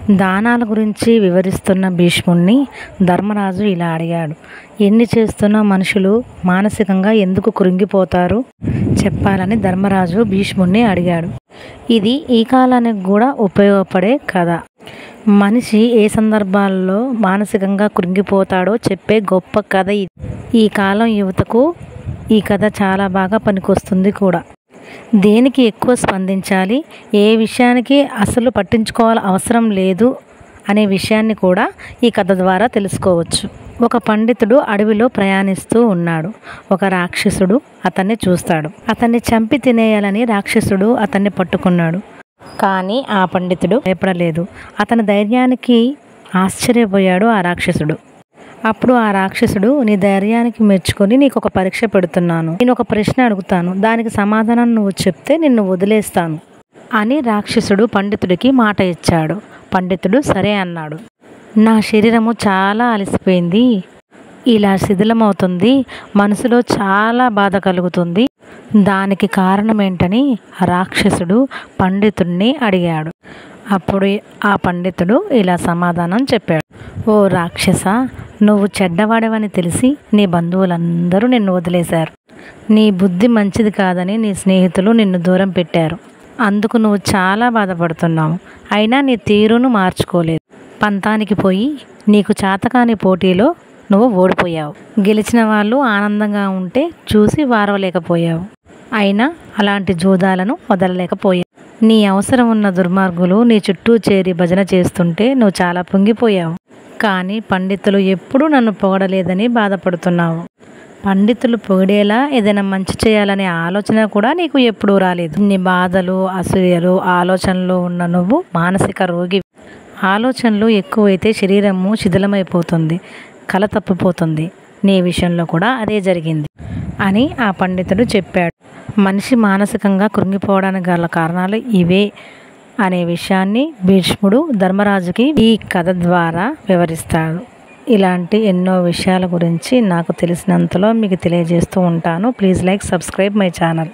దానాల గురించి వివరిస్తున్న భీష్ముణ్ణి ధర్మరాజు ఇలా అడిగాడు. ఎన్ని చేస్తున్న మనుషులు మానసికంగా ఎందుకు కృంగిపోతారు చెప్పాలని ధర్మరాజు భీష్ముణ్ణి అడిగాడు. ఇది ఈ కాలానికి కూడా ఉపయోగపడే కథ. మనిషి ఏ సందర్భాల్లో మానసికంగా కృంగిపోతాడో చెప్పే గొప్ప కథ ఇది. ఈ కాలం యువతకు ఈ కథ చాలా బాగా పనికొస్తుంది కూడా. దేనికి ఎక్కువ స్పందించాలి, ఏ విషయానికి అసలు పట్టించుకోవాల్సిన అవసరం లేదు అనే విషయాన్ని కూడా ఈ కథ ద్వారా తెలుసుకోవచ్చు. ఒక పండితుడు అడవిలో ప్రయాణిస్తూ ఉన్నాడు. ఒక రాక్షసుడు అతన్ని చూస్తాడు. అతన్ని చంపి తినేయాలని రాక్షసుడు అతన్ని పట్టుకున్నాడు. కానీ ఆ పండితుడు భయపడలేదు. అతని ధైర్యానికి ఆశ్చర్యపోయాడు ఆ రాక్షసుడు. అప్పుడు ఆ రాక్షసుడు, నీ ధైర్యానికి మెచ్చుకొని నీకు ఒక పరీక్ష పెడుతున్నాను. నేను ఒక ప్రశ్న అడుగుతాను, దానికి సమాధానం నువ్వు చెప్తే నిన్ను వదిలేస్తాను అని రాక్షసుడు పండితుడికి మాట ఇచ్చాడు. పండితుడు సరే అన్నాడు. నా శరీరము చాలా అలసిపోయింది, ఇలా శిథిలమవుతుంది, మనసులో చాలా బాధ కలుగుతుంది, దానికి కారణం ఏంటని రాక్షసుడు పండితుడిని అడిగాడు. అప్పుడు ఆ పండితుడు ఇలా సమాధానం చెప్పాడు. ఓ రాక్షస, నువ్వు చెడ్డవాడవని తెలిసి నీ బంధువులందరూ నిన్ను వదిలేశారు. నీ బుద్ధి మంచిది కాదని నీ స్నేహితులు నిన్ను దూరం పెట్టారు. అందుకు నువ్వు చాలా బాధపడుతున్నావు. అయినా నీ తీరును మార్చుకోలేదు. పంతానికి పోయి నీకు చేతకాని పోటీలో నువ్వు ఓడిపోయావు. గెలిచిన వాళ్ళు ఆనందంగా ఉంటే చూసి వారవలేకపోయావు. అయినా అలాంటి జూదాలను వదలలేకపోయావు. నీ అవసరం ఉన్న దుర్మార్గులు నీ చుట్టూ చేరి భజన చేస్తుంటే నువ్వు చాలా పొంగిపోయావు. కానీ పండితులు ఎప్పుడూ నన్ను పొగడలేదని బాధపడుతున్నావు. పండితులు పొగిడేలా ఏదైనా మంచి చేయాలనే ఆలోచన కూడా నీకు ఎప్పుడూ రాలేదు. నీ బాధలు, అసూయలు, ఆలోచనలు ఉన్న నువ్వు మానసిక రోగి. ఆలోచనలు ఎక్కువైతే శరీరము శిథిలమైపోతుంది, కల తప్పిపోతుంది. నీ విషయంలో కూడా అదే జరిగింది అని ఆ పండితుడు చెప్పాడు. మనిషి మానసికంగా కృంగిపోవడానికి గల కారణాలు ఇవే అనే విషయాన్ని భీష్ముడు ధర్మరాజుకి ఈ కథ ద్వారా వివరిస్తాడు. ఇలాంటి ఎన్నో విషయాల గురించి నాకు తెలిసినంతలో మీకు తెలియజేస్తూ ఉంటాను. Please like, subscribe my channel.